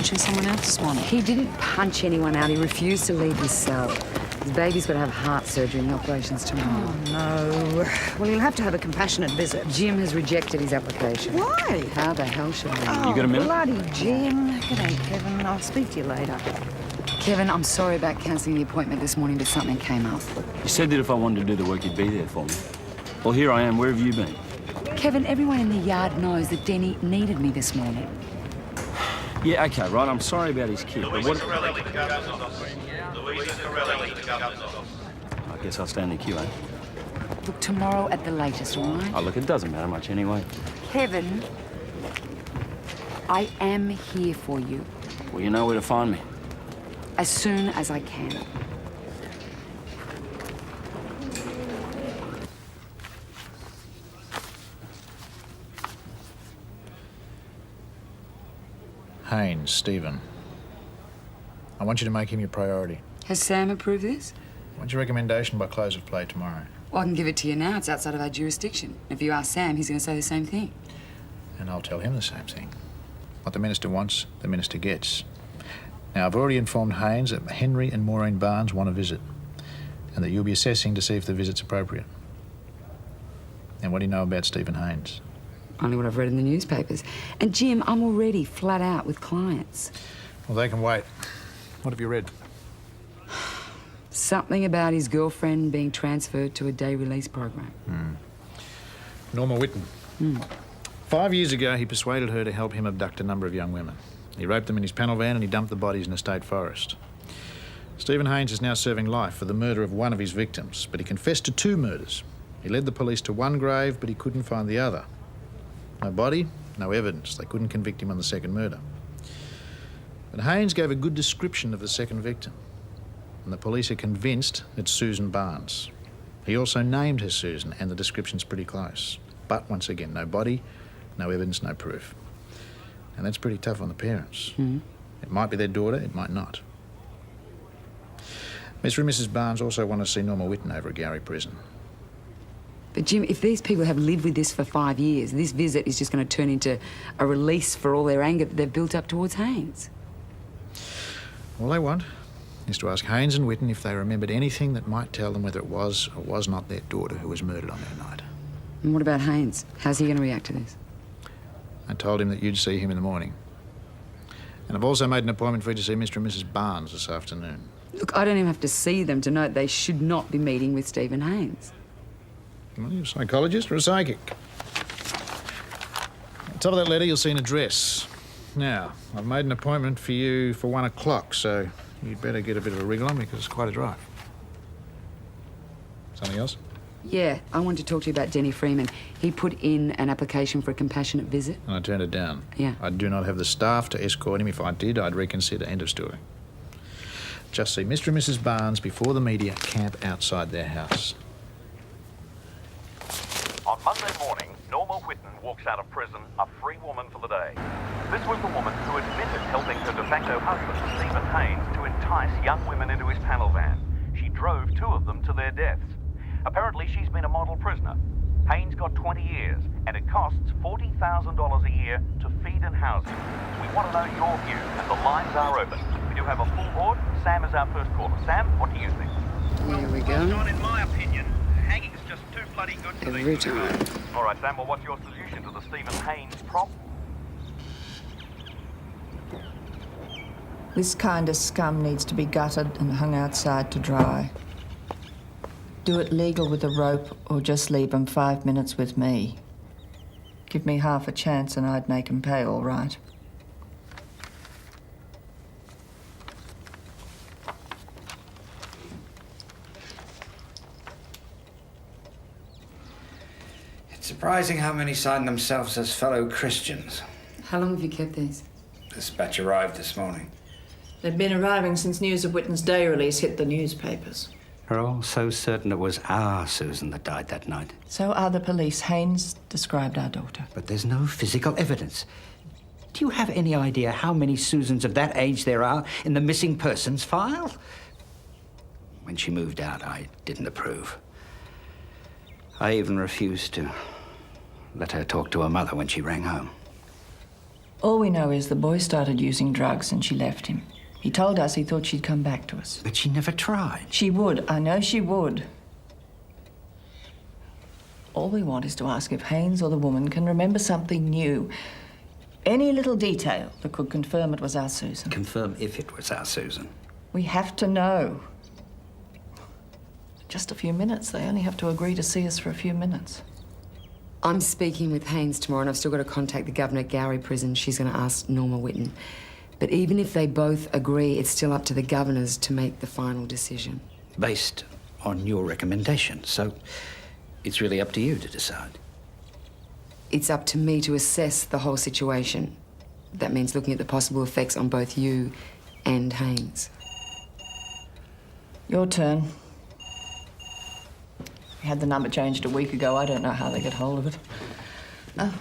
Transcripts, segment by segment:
punching someone out this morning? He didn't punch anyone out. He refused to leave his cell. His baby's got to have heart surgery and the operation's tomorrow. Oh, no. Well, he'll have to have a compassionate visit. Jim has rejected his application. Why? How the hell should I know? Oh, You got a minute? bloody Jim. G'day, Kevin. I'll speak to you later. Kevin, I'm sorry about cancelling the appointment this morning, but something came up. You said that if I wanted to do the work, you'd be there for me. Well, here I am. Where have you been? Kevin, everyone in the yard knows that Denny needed me this morning. Yeah, okay, right. I'm sorry about his kid, but what... Corelli to Governor's office. Louisa Corelli to Governor's office. I guess I'll stand in the queue, eh? Look, tomorrow at the latest, all right? Oh, look, it doesn't matter much anyway. Kevin, I am here for you Well, you know where to find me. as soon as I can. Haynes, Stephen. I want you to make him your priority. Has Sam approved this? I want your recommendation by close of play tomorrow. Well, I can give it to you now. It's outside of our jurisdiction. If you ask Sam, he's going to say the same thing. And I'll tell him the same thing. What the minister wants, the minister gets. Now, I've already informed Haynes that Henry and Maureen Barnes want a visit, and that you'll be assessing to see if the visit's appropriate. And what do you know about Stephen Haynes? Only what I've read in the newspapers. And Jim, I'm already flat out with clients. Well, they can wait. What have you read? Something about his girlfriend being transferred to a day release program. Norma Whitten. 5 years ago, he persuaded her to help him abduct a number of young women. He raped them in his panel van and he dumped the bodies in a state forest. Stephen Haynes is now serving life for the murder of one of his victims, but he confessed to 2 murders. He led the police to one grave, but he couldn't find the other. No body, no evidence. They couldn't convict him on the second murder. But Haynes gave a good description of the second victim, and the police are convinced it's Susan Barnes. He also named her Susan, and the description's pretty close. But once again, no body, no evidence, no proof. And that's pretty tough on the parents. It might be their daughter, it might not. Mr. and Mrs. Barnes also want to see Norma Whitten over at Gowrie Prison. But Jim, if these people have lived with this for 5 years, this visit is just going to turn into a release for all their anger that they've built up towards Haynes. All they want is to ask Haynes and Whitten if they remembered anything that might tell them whether it was or was not their daughter who was murdered on that night. And what about Haynes? How's he going to react to this? I told him that you'd see him in the morning. And I've also made an appointment for you to see Mr. and Mrs. Barnes this afternoon. Look, I don't even have to see them to know they should not be meeting with Stephen Haynes. Well, you're a psychologist or a psychic? At the top of that letter, you'll see an address. Now, I've made an appointment for you for 1 o'clock, so you'd better get a bit of a wriggle on because it's quite a drive. Something else? Yeah, I want to talk to you about Denny Freeman. He put in an application for a compassionate visit. And I turned it down. Yeah. I do not have the staff to escort him. If I did, I'd reconsider. End of story. Just see Mr. and Mrs. Barnes before the media camp outside their house. On Monday morning, Norma Whitten walks out of prison a free woman for the day. This was the woman who admitted helping her de facto husband, Stephen Haynes, to entice young women into his panel van. She drove 2 of them to their deaths. Apparently, she's been a model prisoner. Haynes got 20 years, and it costs $40,000 a year to feed and house him. We want to know your view, and the lines are open. We do have a full board. Sam is our first caller. Sam, what do you think? Here we Well, go. John, in my opinion, hanging's just too bloody good for Every these two. time. All right, Sam, well, what's your solution to the Stephen Haynes problem? This kind of scum needs to be gutted and hung outside to dry. Do it legal with a rope or just leave 'em 5 minutes with me. Give me half a chance and I'd make 'em pay all right. It's surprising how many sign themselves as fellow Christians. How long have you kept these? This batch arrived this morning. They've been arriving since news of Whitten's day release hit the newspapers. We're all so certain it was our Susan that died that night. So are the police. Haynes described our daughter. But there's no physical evidence. Do you have any idea how many Susans of that age there are in the missing persons file? When she moved out, I didn't approve. I even refused to let her talk to her mother when she rang home. All we know is the boy started using drugs and she left him. He told us he thought she'd come back to us. But she never tried. She would. I know she would. All we want is to ask if Haynes or the woman can remember something new. Any little detail that could confirm it was our Susan. Confirm if it was our Susan. We have to know. Just a few minutes. They only have to agree to see us for a few minutes. I'm speaking with Haynes tomorrow, and I've still got to contact the governor at Gowrie Prison. She's going to ask Norma Whitten. But even if they both agree, it's still up to the governors to make the final decision. Based on your recommendation, so it's really up to you to decide. It's up to me to assess the whole situation. That means looking at the possible effects on both you and Haynes. Your turn. We had the number changed a week ago. I don't know how they get hold of it. Oh.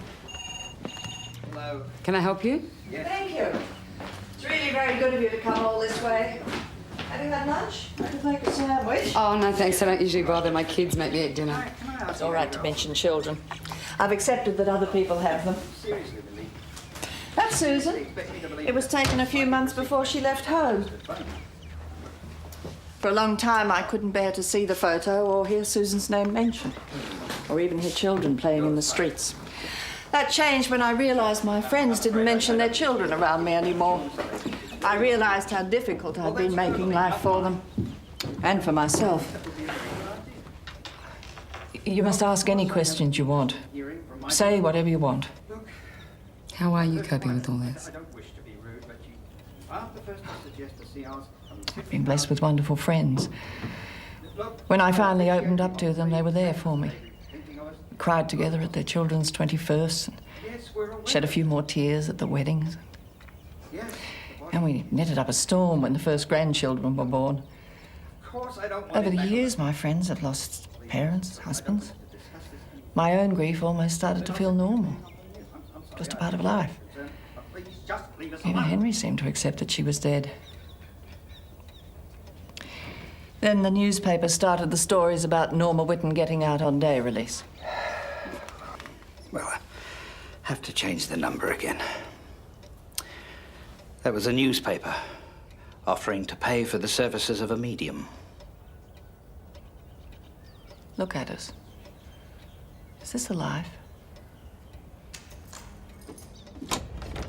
Hello. Can I help you? Thank you. It's really very good of you to come all this way. Have you had lunch? I could make a sandwich. Oh, no, thanks. I don't usually bother. My kids make me at dinner. It's all right to mention children. I've accepted that other people have them. That's Susan. It was taken a few months before she left home. For a long time, I couldn't bear to see the photo or hear Susan's name mentioned, or even hear children playing in the streets. That changed when I realised my friends didn't mention their children around me anymore. I realised how difficult I'd been making life for them, and for myself. You must ask any questions you want. Say whatever you want. How are you coping with all this? I've been blessed with wonderful friends. When I finally opened up to them, they were there for me. We cried together at their children's 21st, and shed a few more tears at the weddings. And we knitted up a storm when the first grandchildren were born. Over the years, my friends have lost parents, husbands. My own grief almost started to feel normal, just a part of life. Even Henry seemed to accept that she was dead. Then the newspaper started the stories about Norma Whitten getting out on day release. Well, I have to change the number again. That was a newspaper offering to pay for the services of a medium. Look at us. Is this alive?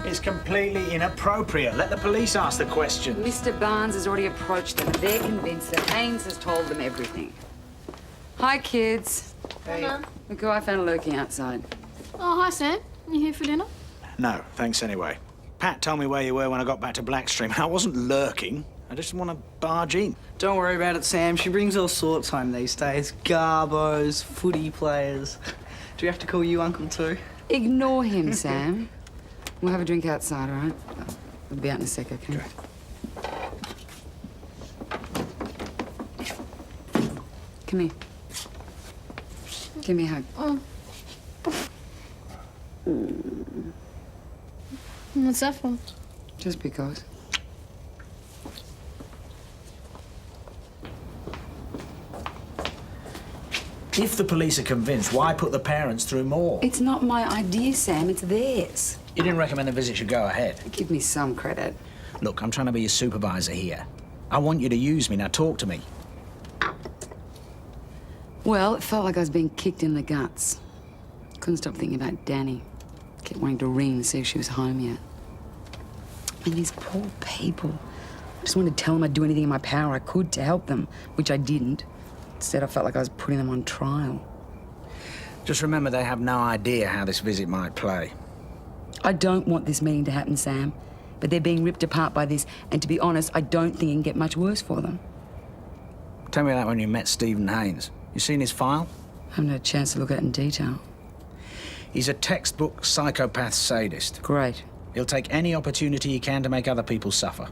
It's completely inappropriate. Let the police ask the question. Mr. Barnes has already approached them. They're convinced that Haynes has told them everything. Hi, kids. Hey. Hi, Mum. Look who I found lurking outside. Oh, hi, Sam. You here for dinner? No, thanks anyway. Pat told me where you were when I got back to Blackstream. I wasn't lurking. I just want to barge in. Don't worry about it, Sam. She brings all sorts home these days. Garbos, footy players. Do we have to call you Uncle too? Ignore him, Sam. We'll have a drink outside, all right? We'll be out in a sec, okay? Come here. Give me a hug. Oh. What's that for? Just because. If the police are convinced, why put the parents through more? It's not my idea, Sam. It's theirs. You didn't recommend the visit should go ahead. Give me some credit. Look, I'm trying to be your supervisor here. I want you to use me. Now talk to me. Well, it felt like I was being kicked in the guts. Couldn't stop thinking about Danny. Kept wanting to ring and see if she was home yet. And these poor people. I just wanted to tell them I'd do anything in my power I could to help them, which I didn't. Instead, I felt like I was putting them on trial. Just remember they have no idea how this visit might play. I don't want this meeting to happen, Sam. But they're being ripped apart by this, and to be honest, I don't think it can get much worse for them. Tell me that when you met Stephen Haynes. You seen his file? I haven't had a chance to look at it in detail. He's a textbook psychopath sadist. Great. He'll take any opportunity he can to make other people suffer.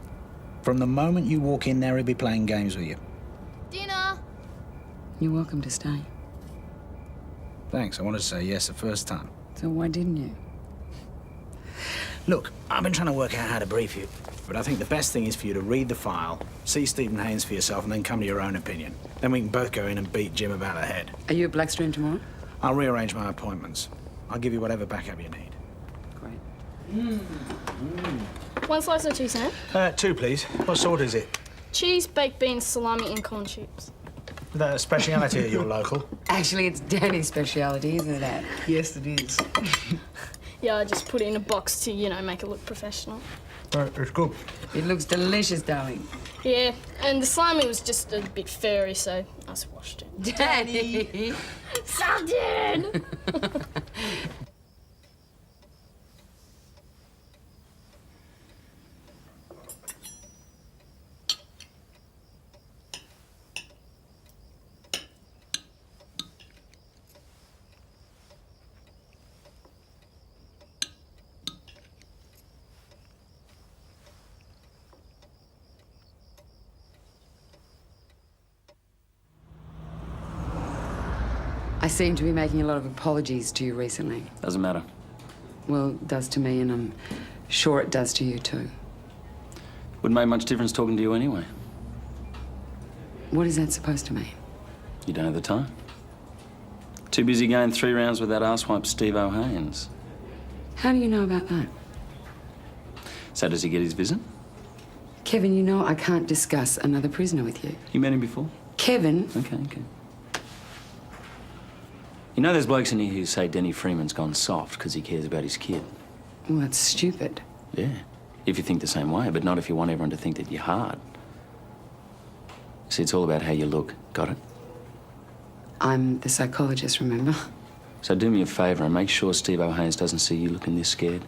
From the moment you walk in there, he'll be playing games with you. Dinner! You're welcome to stay. Thanks. I wanted to say yes the first time. So why didn't you? Look, I've been trying to work out how to brief you, but I think the best thing is for you to read the file, see Stephen Haynes for yourself, and then come to your own opinion. Then we can both go in and beat Jim about the head. Are you at Blackstream tomorrow? I'll rearrange my appointments. I'll give you whatever backup you need. Great. One slice of cheese, Sam? 2, please. What sort is it? Cheese, baked beans, salami and corn chips. Is that a speciality at your local? Actually, it's Danny's speciality, isn't it? Yes, it is. Yeah, I just put it in a box to, you know, make it look professional. It's good. It looks delicious, darling. Yeah, and the salami was just a bit furry, so I squashed it. Danny! Something! I seem to be making a lot of apologies to you recently. Doesn't matter. Well, it does to me, and I'm sure it does to you too. Wouldn't make much difference talking to you anyway. What is that supposed to mean? You don't have the time. Too busy going 3 rounds with that arsewipe Steve O'Haines. How do you know about that? So does he get his visit? Kevin, you know I can't discuss another prisoner with you. You met him before? Kevin? Okay. You know there's blokes in here who say Denny Freeman's gone soft because he cares about his kid. Well, that's stupid. Yeah, if you think the same way, but not if you want everyone to think that you're hard. See, it's all about how you look. Got it? I'm the psychologist, remember? So do me a favour and make sure Steve O'Haines doesn't see you looking this scared.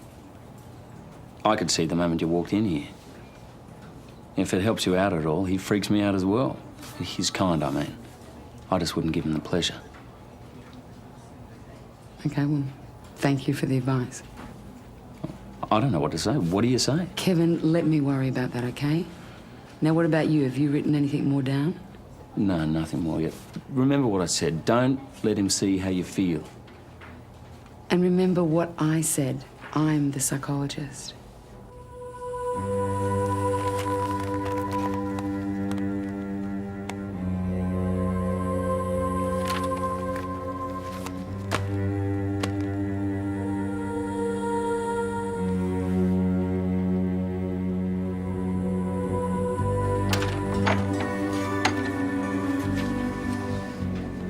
I could see the moment you walked in here. If it helps you out at all, he freaks me out as well. He's kind, I mean. I just wouldn't give him the pleasure. Okay, well, thank you for the advice. I don't know what to say. What do you say? Kevin, let me worry about that, okay? Now, what about you? Have you written anything more down? No, nothing more yet. Remember what I said. Don't let him see how you feel. And remember what I said. I'm the psychologist.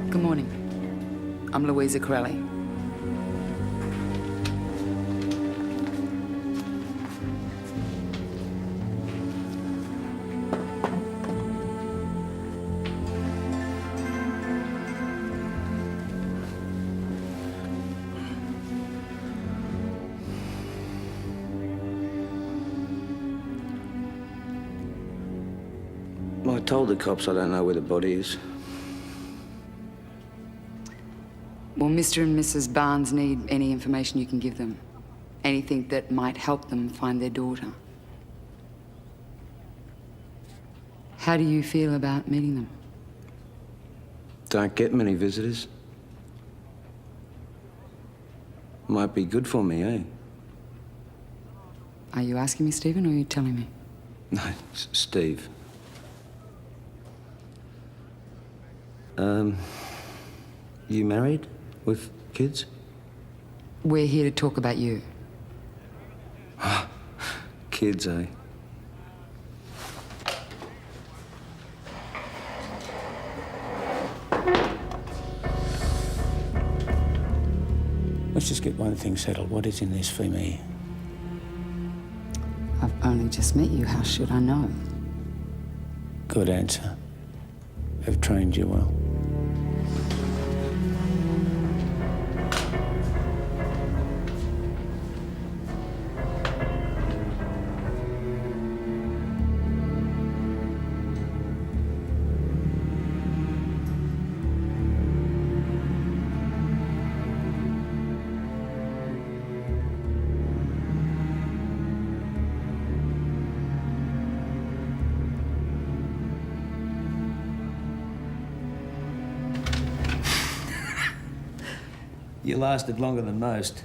Good morning. I'm Louisa Corelli. I told the cops I don't know where the body is. Well, Mr. and Mrs. Barnes need any information you can give them. Anything that might help them find their daughter. How do you feel about meeting them? Don't get many visitors. Might be good for me, eh? Are you asking me, Stephen, or are you telling me? No, Steve. You married? With kids? We're here to talk about you. Kids, eh? Let's just get one thing settled. What is in this for me? I've only just met you. How should I know? Good answer. I've trained you well. You lasted longer than most.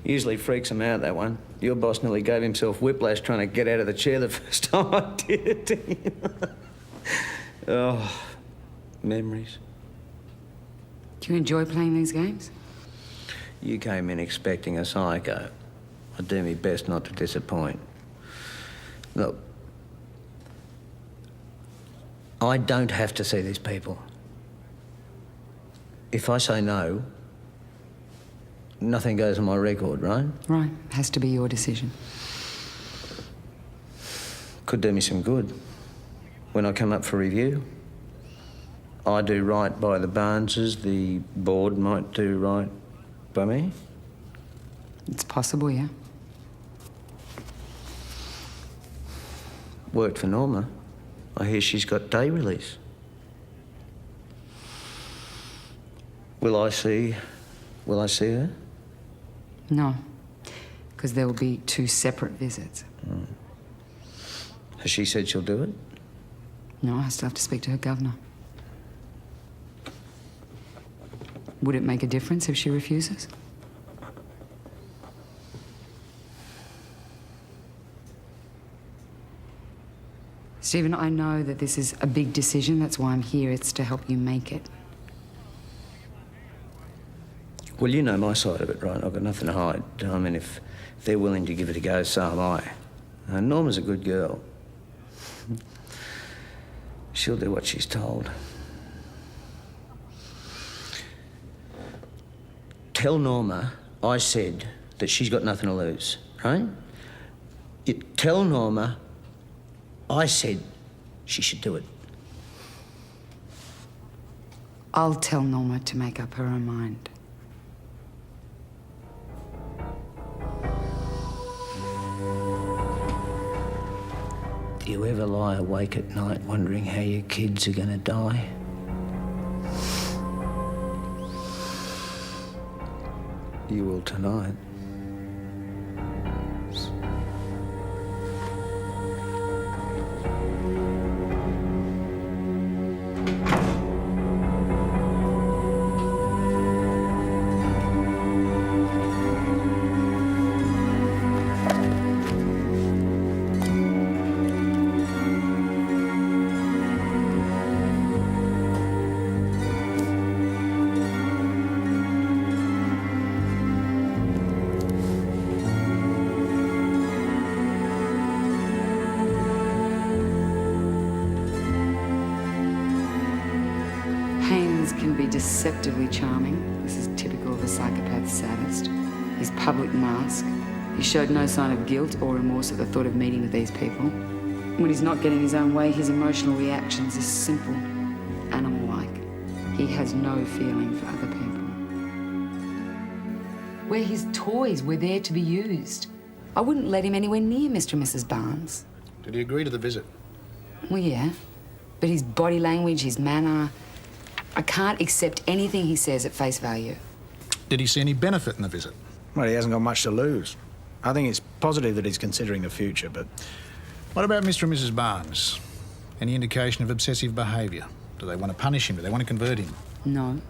Usually freaks him out, that one. Your boss nearly gave himself whiplash trying to get out of the chair the first time I did it. Oh, memories. Do you enjoy playing these games? You came in expecting a psycho. I do my best not to disappoint. Look, I don't have to see these people. If I say no, nothing goes on my record, right? Right. Has to be your decision. Could do me some good. When I come up for review, I do right by the Barneses, the board might do right by me. It's possible, yeah. Worked for Norma. I hear she's got day release. Will I see her? No, because there will be 2 separate visits. Has she said she'll do it? No, I still have to speak to her governor. Would it make a difference if she refuses? Stephen, I know that this is a big decision. That's why I'm here. It's to help you make it. Well, you know my side of it, right? I've got nothing to hide. I mean, if they're willing to give it a go, so am I. Norma's a good girl. She'll do what she's told. Tell Norma I said that she's got nothing to lose, right? Tell Norma I said she should do it. I'll tell Norma to make up her own mind. Do you ever lie awake at night wondering how your kids are going to die? You will tonight. Can be deceptively charming. This is typical of a psychopath sadist. His public mask. He showed no sign of guilt or remorse at the thought of meeting with these people. When he's not getting his own way, his emotional reactions are simple, animal-like. He has no feeling for other people. We're his toys. We're there to be used. I wouldn't let him anywhere near Mr. and Mrs. Barnes. Did he agree to the visit? Well, yeah. But his body language, his manner... I can't accept anything he says at face value. Did he see any benefit in the visit? Well, he hasn't got much to lose. I think it's positive that he's considering the future, but... What about Mr. and Mrs. Barnes? Any indication of obsessive behaviour? Do they want to punish him? Do they want to convert him? No.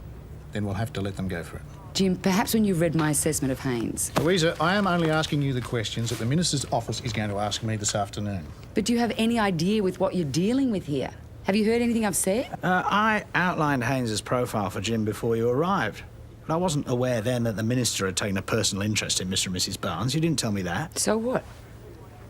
Then we'll have to let them go for it. Jim, perhaps when you've read my assessment of Haynes... Louisa, I am only asking you the questions that the Minister's office is going to ask me this afternoon. But do you have any idea with what you're dealing with here? Have you heard anything I've said? I outlined Haynes's profile for Jim before you arrived. But I wasn't aware then that the Minister had taken a personal interest in Mr. and Mrs. Barnes. You didn't tell me that. So what?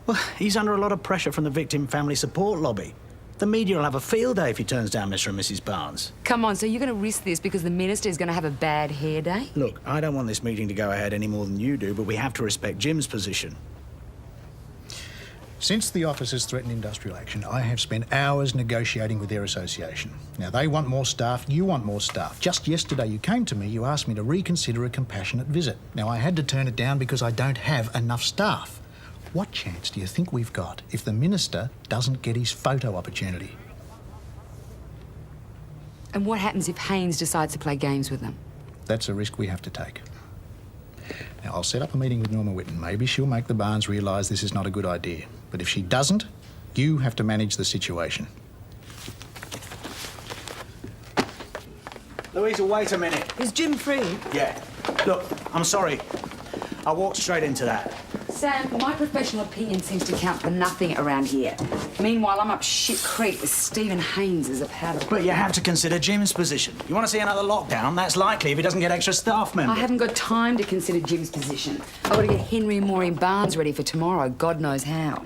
Well, he's under a lot of pressure from the victim family support lobby. The media will have a field day if he turns down Mr. and Mrs. Barnes. Come on, so you're going to risk this because the Minister is going to have a bad hair day? Look, I don't want this meeting to go ahead any more than you do, but we have to respect Jim's position. Since the officers threatened industrial action, I have spent hours negotiating with their association. Now, they want more staff, you want more staff. Just yesterday you came to me, you asked me to reconsider a compassionate visit. Now, I had to turn it down because I don't have enough staff. What chance do you think we've got if the Minister doesn't get his photo opportunity? And what happens if Haynes decides to play games with them? That's a risk we have to take. Now, I'll set up a meeting with Norma Whitten. Maybe she'll make the Barnes realise this is not a good idea. But if she doesn't, you have to manage the situation. Louisa, wait a minute. Is Jim free? Yeah. Look, I'm sorry. I walked straight into that. Sam, my professional opinion seems to count for nothing around here. Meanwhile, I'm up shit creek with Stephen Haynes as a paddle. But you have to consider Jim's position. You want to see another lockdown? That's likely if he doesn't get extra staff members. I haven't got time to consider Jim's position. I've got to get Henry and Maureen Barnes ready for tomorrow, God knows how.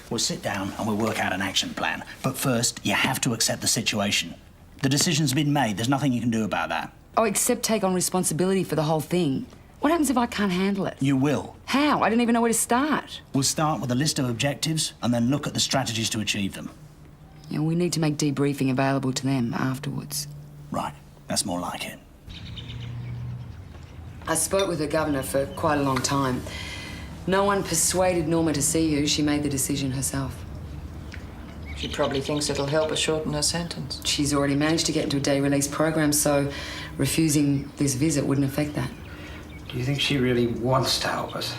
We'll sit down and we'll work out an action plan. But first, you have to accept the situation. The decision's been made. There's nothing you can do about that. Oh, except take on responsibility for the whole thing. What happens if I can't handle it? You will. How? I don't even know where to start. We'll start with a list of objectives and then look at the strategies to achieve them. Yeah, we need to make debriefing available to them afterwards. Right. That's more like it. I spoke with the governor for quite a long time. No one persuaded Norma to see you. She made the decision herself. She probably thinks it'll help her shorten her sentence. She's already managed to get into a day release program, so refusing this visit wouldn't affect that. Do you think she really wants to help us?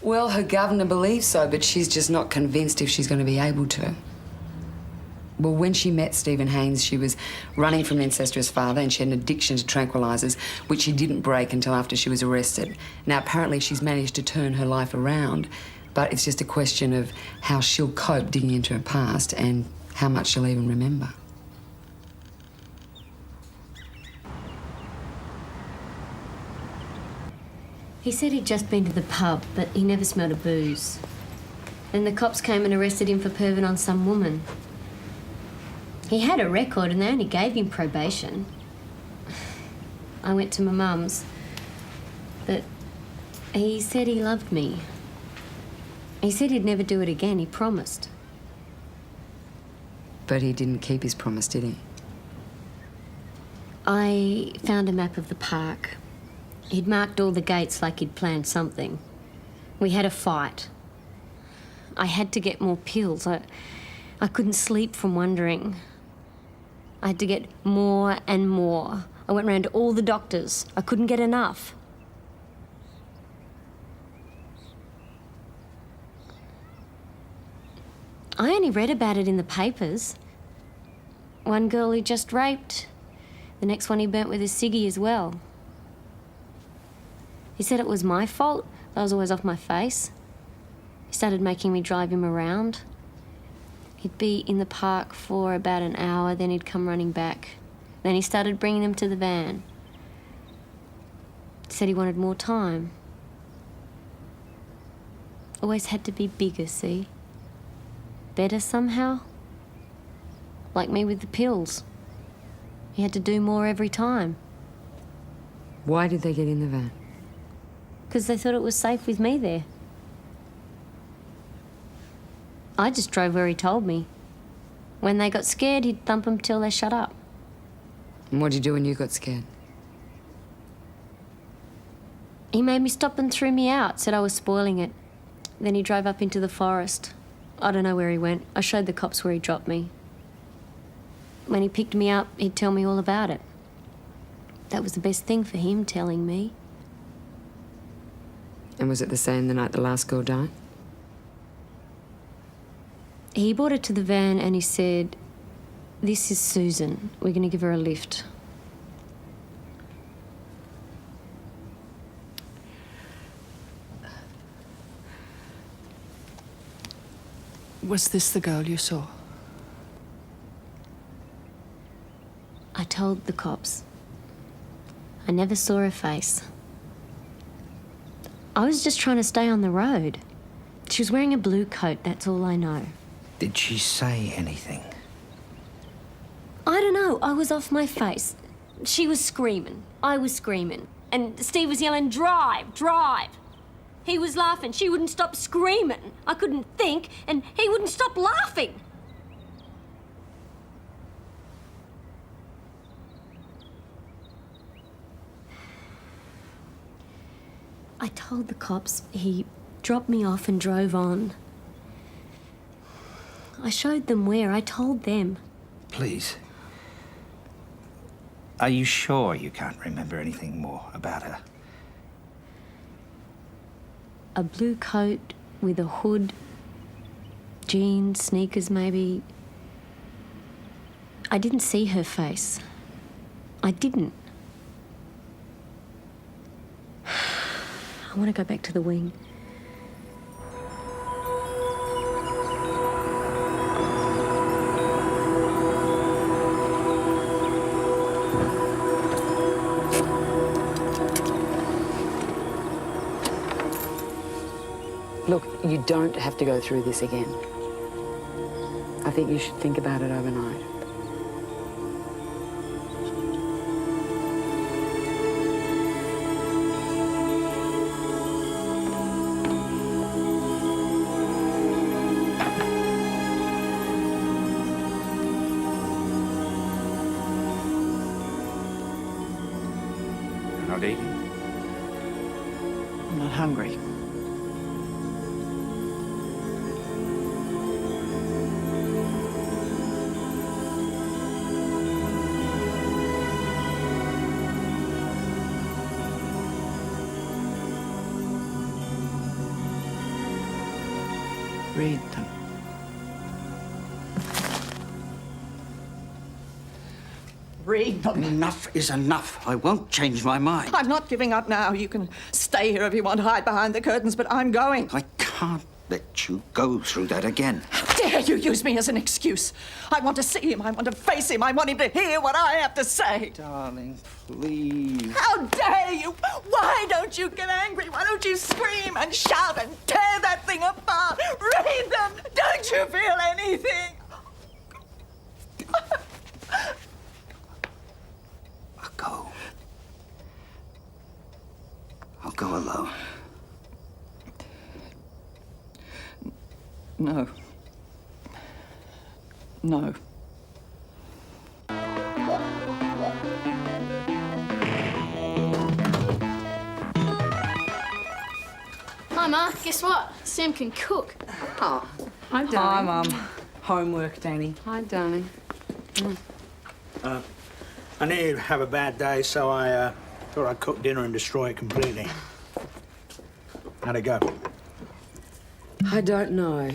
Well, her governor believes so, but she's just not convinced if she's going to be able to. Well, when she met Stephen Haynes, she was running from an incestuous father and she had an addiction to tranquilizers, which she didn't break until after she was arrested. Now, apparently she's managed to turn her life around, but it's just a question of how she'll cope digging into her past and how much she'll even remember. He said he'd just been to the pub, but he never smelled of booze. Then the cops came and arrested him for perving on some woman. He had a record and they only gave him probation. I went to my mum's, but he said he loved me. He said he'd never do it again, he promised. But he didn't keep his promise, did he? I found a map of the park. He'd marked all the gates like he'd planned something. We had a fight. I had to get more pills. I couldn't sleep from wondering. I had to get more and more. I went round to all the doctors. I couldn't get enough. I only read about it in the papers. One girl he just raped. The next one he burnt with a ciggy as well. He said it was my fault. I was always off my face. He started making me drive him around. He'd be in the park for about an hour, then he'd come running back. Then he started bringing them to the van. He said he wanted more time. Always had to be bigger, see? Better somehow. Like me with the pills. He had to do more every time. Why did they get in the van? Because they thought it was safe with me there. I just drove where he told me. When they got scared, he'd thump them till they shut up. And what did you do when you got scared? He made me stop and threw me out, said I was spoiling it. Then he drove up into the forest. I don't know where he went. I showed the cops where he dropped me. When he picked me up, he'd tell me all about it. That was the best thing for him, telling me. And was it the same the night the last girl died? He brought her to the van and he said, "This is Susan. We're going to give her a lift." Was this the girl you saw? I told the cops. I never saw her face. I was just trying to stay on the road. She was wearing a blue coat, that's all I know. Did she say anything? I don't know, I was off my face. She was screaming, I was screaming. And Steve was yelling, "Drive, drive!" He was laughing, she wouldn't stop screaming. I couldn't think, and he wouldn't stop laughing. I told the cops. He dropped me off and drove on. I showed them where. I told them. Please. Are you sure you can't remember anything more about her? A blue coat with a hood, jeans, sneakers maybe. I didn't see her face. I didn't. I want to go back to the wing. Look, you don't have to go through this again. I think you should think about it overnight. You're not eating? I'm not hungry. Read them. Read them. Enough is enough. I won't change my mind. I'm not giving up now. You can stay here if you want to hide behind the curtains, but I'm going. I can't let you go through that again. How dare you use me as an excuse? I want to see him. I want to face him. I want him to hear what I have to say. Darling, please. How dare you? Why don't you get angry? Why don't you scream and shout and tear that thing apart? Read them. Don't you feel anything? I'll go alone. No. No. Hi, Ma. Guess what? Sam can cook. Oh, hi, darling. Hi, Mum. Homework, Danny. Hi, darling. I knew you'd have a bad day, so I thought I'd cook dinner and destroy it completely. How'd it go? I don't know.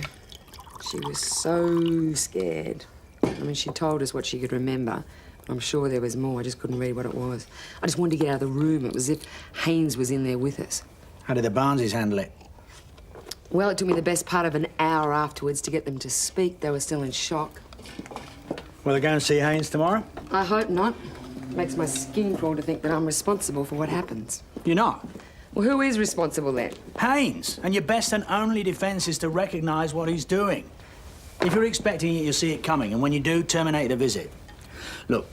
She was so scared. I mean, she told us what she could remember. I'm sure there was more. I just couldn't read what it was. I just wanted to get out of the room. It was as if Haynes was in there with us. How did the Barneses handle it? Well, it took me the best part of an hour afterwards to get them to speak. They were still in shock. Will they go and see Haynes tomorrow? I hope not. It makes my skin crawl to think that I'm responsible for what happens. You're not? Well, who is responsible then? Haynes. And your best and only defence is to recognise what he's doing. If you're expecting it, you'll see it coming, and when you do, terminate the visit. Look,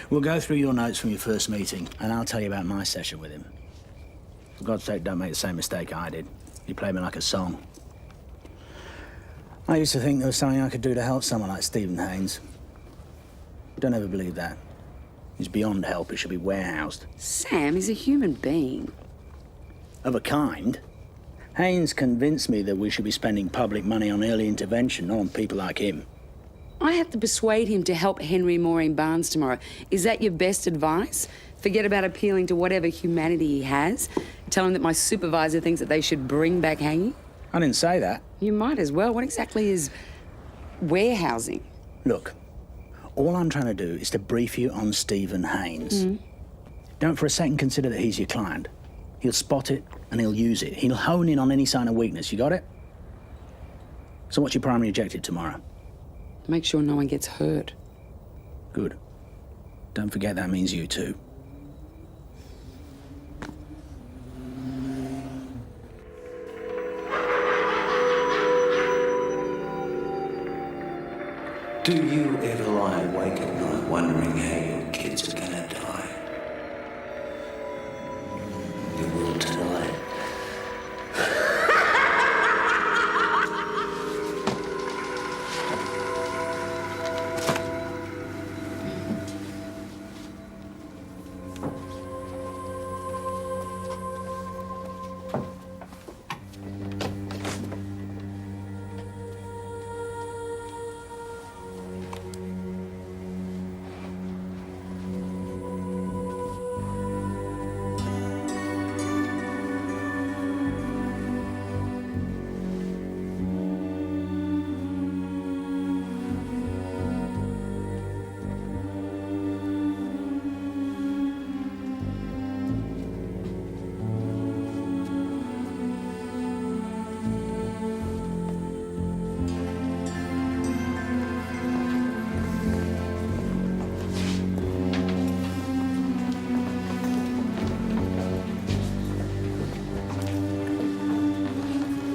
we'll go through your notes from your first meeting, and I'll tell you about my session with him. For God's sake, don't make the same mistake I did. You played me like a song. I used to think there was something I could do to help someone like Stephen Haynes. Don't ever believe that. He's beyond help. He should be warehoused. Sam is a human being. Of a kind. Haynes convinced me that we should be spending public money on early intervention, not on people like him. I have to persuade him to help Henry Maureen Barnes tomorrow. Is that your best advice? Forget about appealing to whatever humanity he has? Tell him that my supervisor thinks that they should bring back hanging? I didn't say that. You might as well. What exactly is warehousing? Look, all I'm trying to do is to brief you on Stephen Haynes. Don't for a second consider that he's your client. He'll spot it and he'll use it. He'll hone in on any sign of weakness. You got it? So what's your primary objective tomorrow? Make sure no one gets hurt. Good. Don't forget that means you too. Do you ever lie awake at night wondering how your kids are gonna die? You will tonight.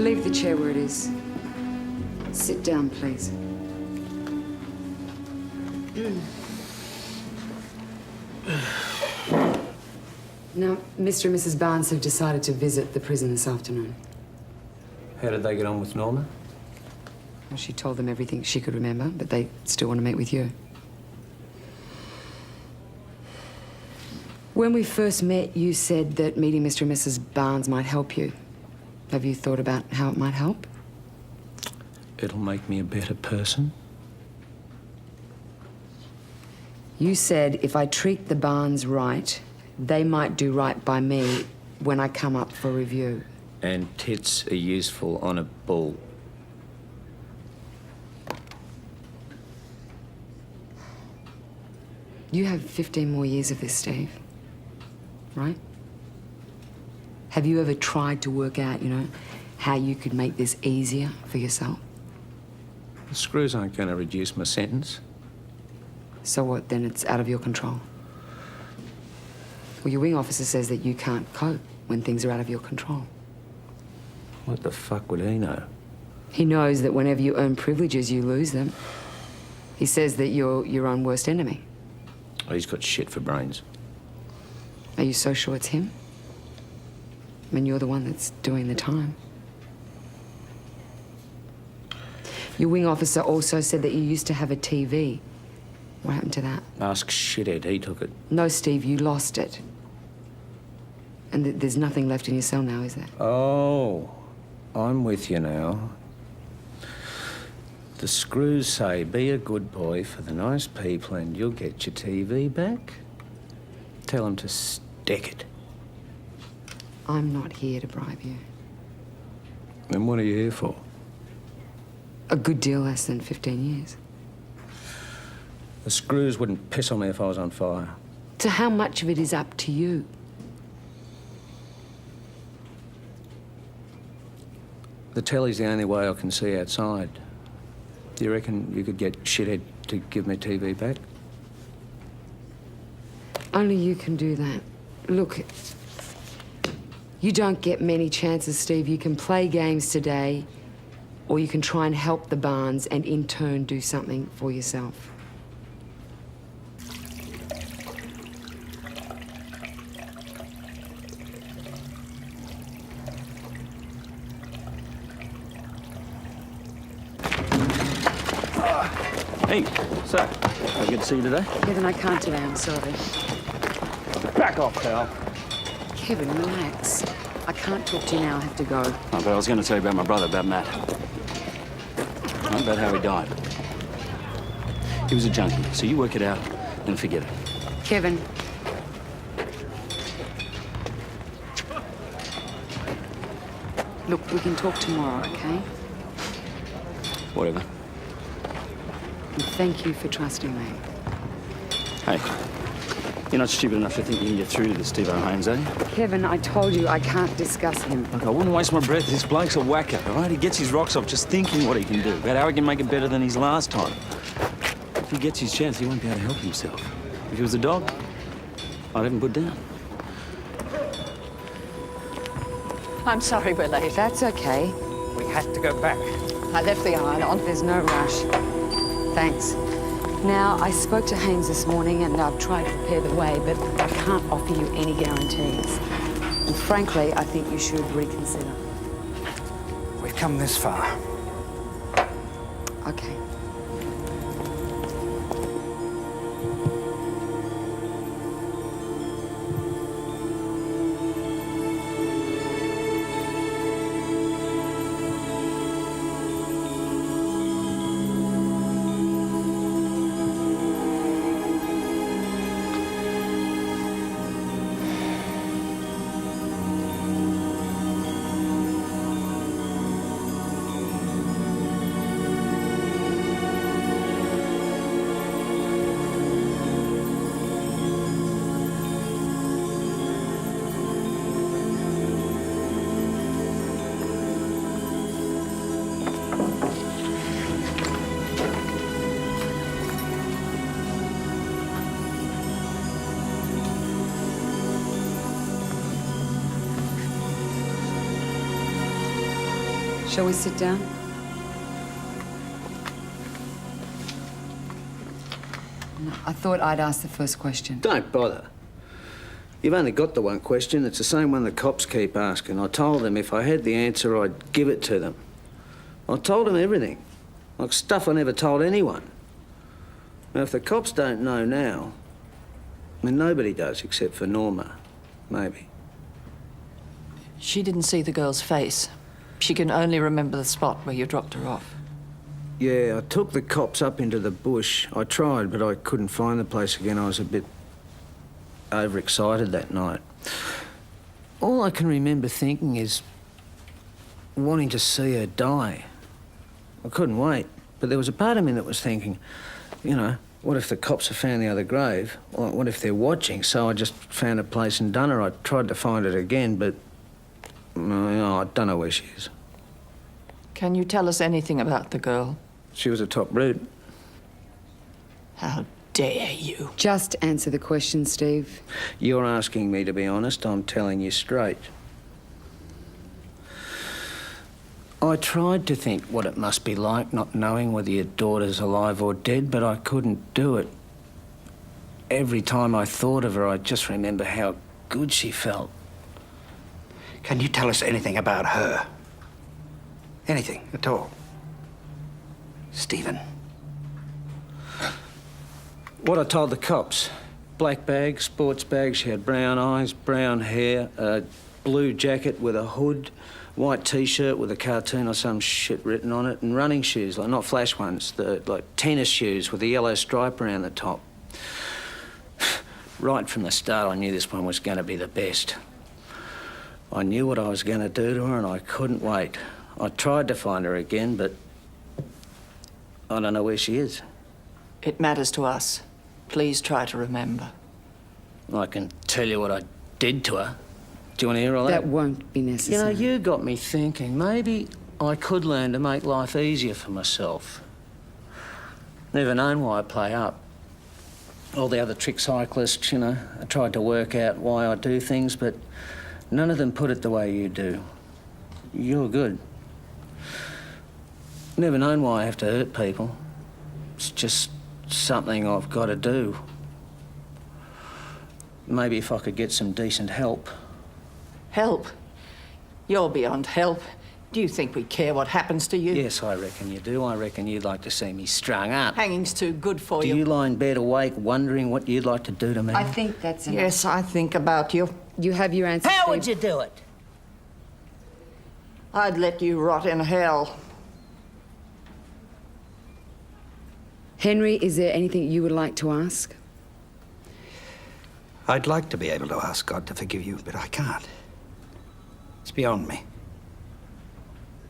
Leave the chair where it is. Sit down, please. Now, Mr. and Mrs. Barnes have decided to visit the prison this afternoon. How did they get on with Norma? Well, she told them everything she could remember, but they still want to meet with you. When we first met, you said that meeting Mr. and Mrs. Barnes might help you. Have you thought about how it might help? It'll make me a better person. You said if I treat the Barnes right, they might do right by me when I come up for review. And tits are useful on a bull. You have 15 more years of this, Steve. Right? Have you ever tried to work out, how you could make this easier for yourself? The screws aren't going to reduce my sentence. So what, then it's out of your control? Well, your wing officer says that you can't cope when things are out of your control. What the fuck would he know? He knows that whenever you earn privileges, you lose them. He says that you're your own worst enemy. Oh, he's got shit for brains. Are you so sure it's him? I mean, you're the one that's doing the time. Your wing officer also said that you used to have a TV. What happened to that? Ask shithead, he took it. No, Steve, you lost it. And there's nothing left in your cell now, is there? Oh, I'm with you now. The screws say, be a good boy for the nice people and you'll get your TV back. Tell them to stick it. I'm not here to bribe you. Then what are you here for? A good deal less than 15 years. The screws wouldn't piss on me if I was on fire. So how much of it is up to you? The telly's the only way I can see outside. Do you reckon you could get shithead to give me TV back? Only you can do that. Look, you don't get many chances, Steve. You can play games today, or you can try and help the Barnes and in turn do something for yourself. Hey, so, good to see you today? Kevin, I can't today, I'm sorry. Back off, pal. Kevin, relax. I can't talk to you now, I have to go. Oh, but I was going to tell you about my brother, about Matt. About how he died. He was a junkie, so you work it out and forget it. Kevin. Look, we can talk tomorrow, okay? Whatever. And thank you for trusting me. Hey, you're not stupid enough to think you can get through to this Steve O'Haines, are you? Kevin, I told you I can't discuss him. Look, I wouldn't waste my breath. This bloke's a whacker, all right? He gets his rocks off just thinking what he can do, about how he can make it better than his last time. If he gets his chance, he won't be able to help himself. If he was a dog, I'd have him put down. I'm sorry we're late. That's okay. We had to go back. I left the iron on. There's no rush. Thanks. Now, I spoke to Haynes this morning and I've tried to prepare the way, but I can't offer you any guarantees. And frankly, I think you should reconsider. We've come this far. Okay. Shall we sit down? No, I thought I'd ask the first question. Don't bother. You've only got the one question. It's the same one the cops keep asking. I told them if I had the answer, I'd give it to them. I told them everything. Like stuff I never told anyone. Now, if the cops don't know now, then nobody does except for Norma. Maybe. She didn't see the girl's face. She can only remember the spot where you dropped her off. Yeah, I took the cops up into the bush. I tried, but I couldn't find the place again. I was a bit overexcited that night. All I can remember thinking is wanting to see her die. I couldn't wait, but there was a part of me that was thinking, you know, what if the cops have found the other grave? Or what if they're watching? So I just found a place and done her. I tried to find it again, but no, I don't know where she is. Can you tell us anything about the girl? She was a top brute. How dare you? Just answer the question, Steve. You're asking me to be honest. I'm telling you straight. I tried to think what it must be like not knowing whether your daughter's alive or dead, but I couldn't do it. Every time I thought of her, I just remember how good she felt. Can you tell us anything about her? Anything at all? Stephen. What I told the cops. Black bag, sports bag, she had brown eyes, brown hair, a blue jacket with a hood, white T-shirt with a cartoon or some shit written on it, and running shoes, like not flash ones, like tennis shoes with a yellow stripe around the top. Right from the start, I knew this one was going to be the best. I knew what I was going to do to her, and I couldn't wait. I tried to find her again, but I don't know where she is. It matters to us. Please try to remember. I can tell you what I did to her. Do you want to hear all that? That won't be necessary. You know, you got me thinking, maybe I could learn to make life easier for myself. Never known why I play up. All the other trick cyclists, you know, I tried to work out why I do things, but none of them put it the way you do. You're good. Never known why I have to hurt people. It's just something I've got to do. Maybe if I could get some decent help. Help? You're beyond help. Do you think we care what happens to you? Yes, I reckon you do. I reckon you'd like to see me strung up. Hanging's too good for Do you. you lie in bed awake wondering what you'd like to do to me? I think that's enough. Yes, I think about you. You have your answer, How Steve. would you do it? I'd let you rot in hell. Henry, is there anything you would like to ask? I'd like to be able to ask God to forgive you, but I can't. It's beyond me.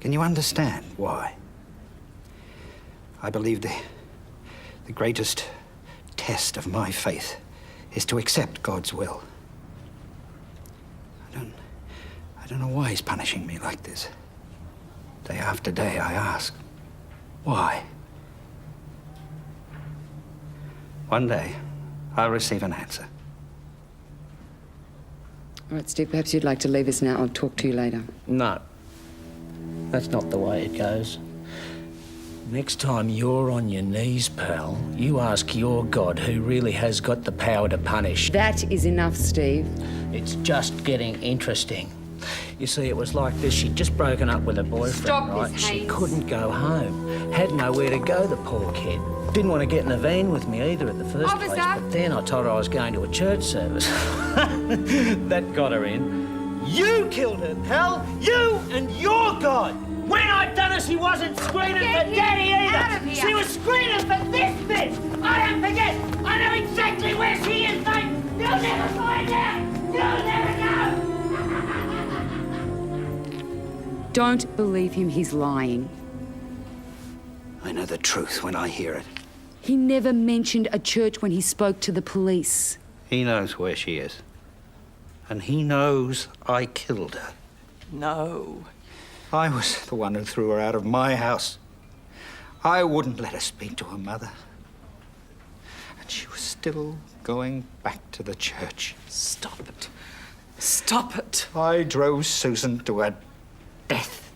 Can you understand why? I believe the greatest test of my faith is to accept God's will. I don't know why he's punishing me like this. Day after day, I ask, why? One day, I'll receive an answer. All right, Steve, perhaps you'd like to leave us now. I'll talk to you later. No. That's not the way it goes. Next time you're on your knees, pal, you ask your God who really has got the power to punish. That is enough, Steve. It's just getting interesting. You see, it was like this. She'd just broken up with her boyfriend, Stop right? this, She Hayes. couldn't go home. Had nowhere to go, the poor kid. Didn't want to get in a van with me either at the first place. But then I told her I was going to a church service. That got her in. You killed her, pal. You and your God. When I'd done it, she wasn't screaming for Daddy either. She was screaming for this bitch. I don't forget. I know exactly where she is, mate. You'll never find out. You'll never know. Don't believe him. He's lying. I know the truth when I hear it. He never mentioned a church when he spoke to the police. He knows where she is. And he knows I killed her. No. I was the one who threw her out of my house. I wouldn't let her speak to her mother. And she was still going back to the church. Stop it. Stop it. I drove Susan to her death.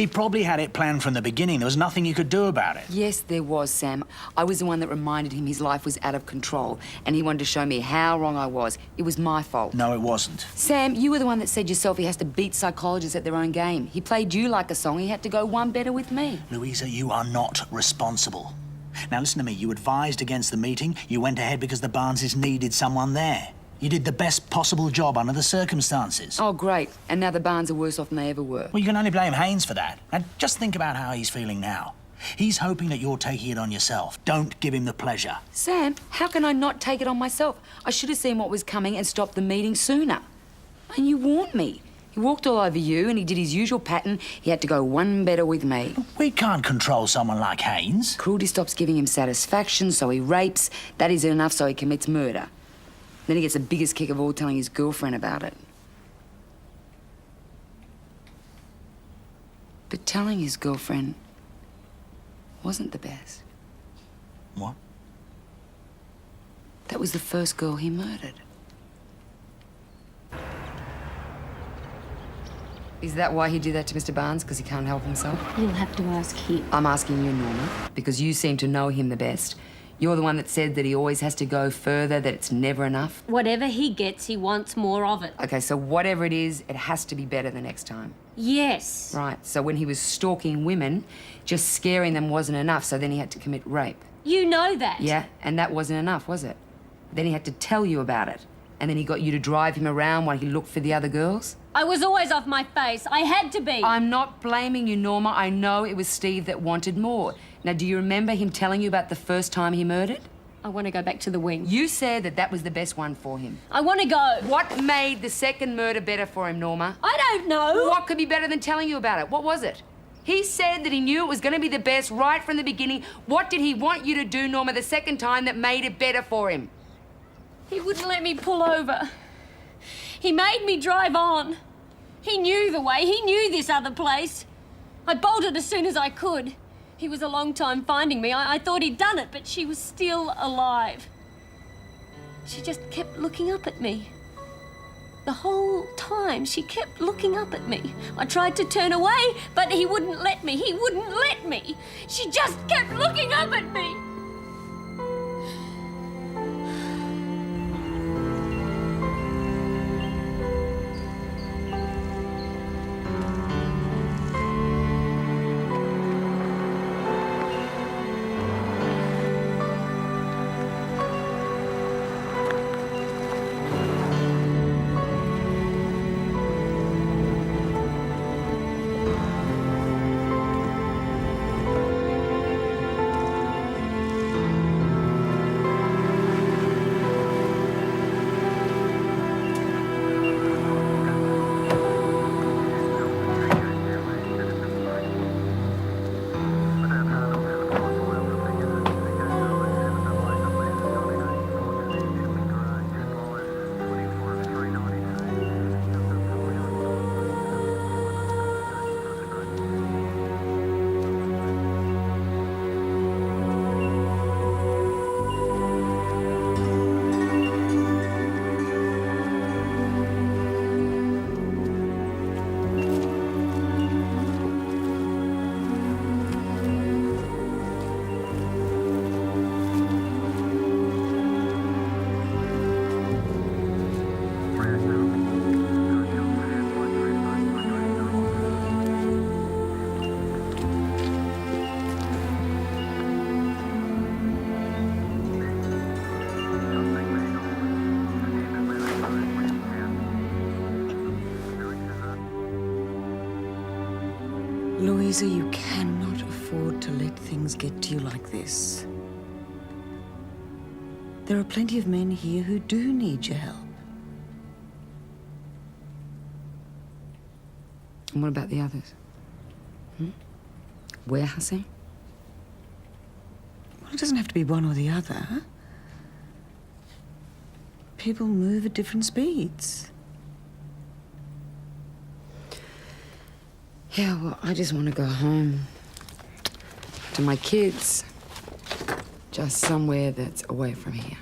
He probably had it planned from the beginning. There was nothing you could do about it. Yes, there was, Sam. I was the one that reminded him his life was out of control, and he wanted to show me how wrong I was. It was my fault. No, it wasn't. Sam, you were the one that said yourself he has to beat psychologists at their own game. He played you like a song. He had to go one better with me. Louisa, you are not responsible. Now, listen to me. You advised against the meeting. You went ahead because the Barneses needed someone there. You did the best possible job under the circumstances. Oh, great. And now the Barnes are worse off than they ever were. Well, you can only blame Haynes for that. And just think about how he's feeling now. He's hoping that you're taking it on yourself. Don't give him the pleasure. Sam, how can I not take it on myself? I should have seen what was coming and stopped the meeting sooner. And you warned me. He walked all over you and he did his usual pattern. He had to go one better with me. We can't control someone like Haynes. Cruelty stops giving him satisfaction, so he rapes. That isn't enough, so he commits murder. Then he gets the biggest kick of all, telling his girlfriend about it. But telling his girlfriend wasn't the best. What? That was the first girl he murdered. Is that why he did that to Mr. Barnes? Because he can't help himself? You'll have to ask him. I'm asking you, Norma, because you seem to know him the best. You're the one that said that he always has to go further, that it's never enough. Whatever he gets, he wants more of it. Okay, so whatever it is, it has to be better the next time. Yes. Right, so when he was stalking women, just scaring them wasn't enough, so then he had to commit rape. You know that. Yeah, and that wasn't enough, was it? Then he had to tell you about it. And then he got you to drive him around while he looked for the other girls? I was always off my face. I had to be. I'm not blaming you, Norma. I know it was Steve that wanted more. Now, do you remember him telling you about the first time he murdered? I want to go back to the wing. You said that that was the best one for him. I want to go. What made the second murder better for him, Norma? I don't know. What could be better than telling you about it? What was it? He said that he knew it was going to be the best right from the beginning. What did he want you to do, Norma, the second time that made it better for him? He wouldn't let me pull over. He made me drive on. He knew the way. He knew this other place. I bolted as soon as I could. He was a long time finding me. I thought he'd done it, but she was still alive. She just kept looking up at me. The whole time, she kept looking up at me. I tried to turn away, but he wouldn't let me. He wouldn't let me. She just kept looking up at me. Louisa, you cannot afford to let things get to you like this. There are plenty of men here who do need your help. And what about the others? Warehousing? Well, it doesn't have to be one or the other. People move at different speeds. Yeah, well, I just want to go home to my kids. Just somewhere that's away from here.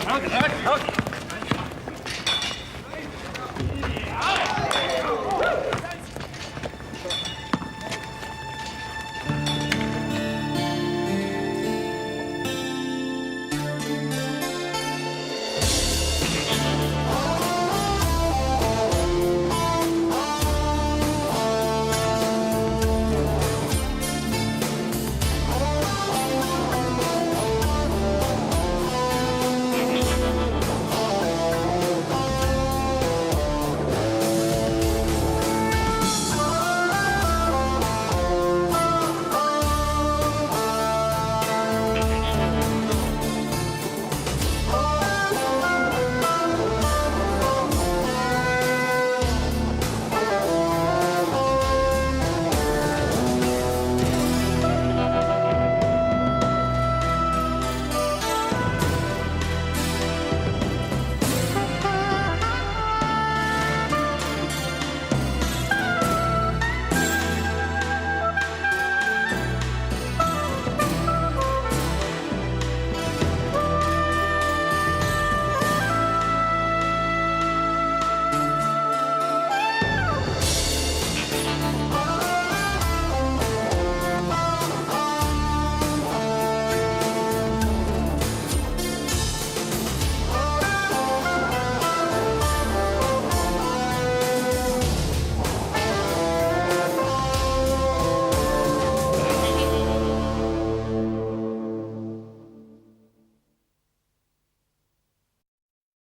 Okay.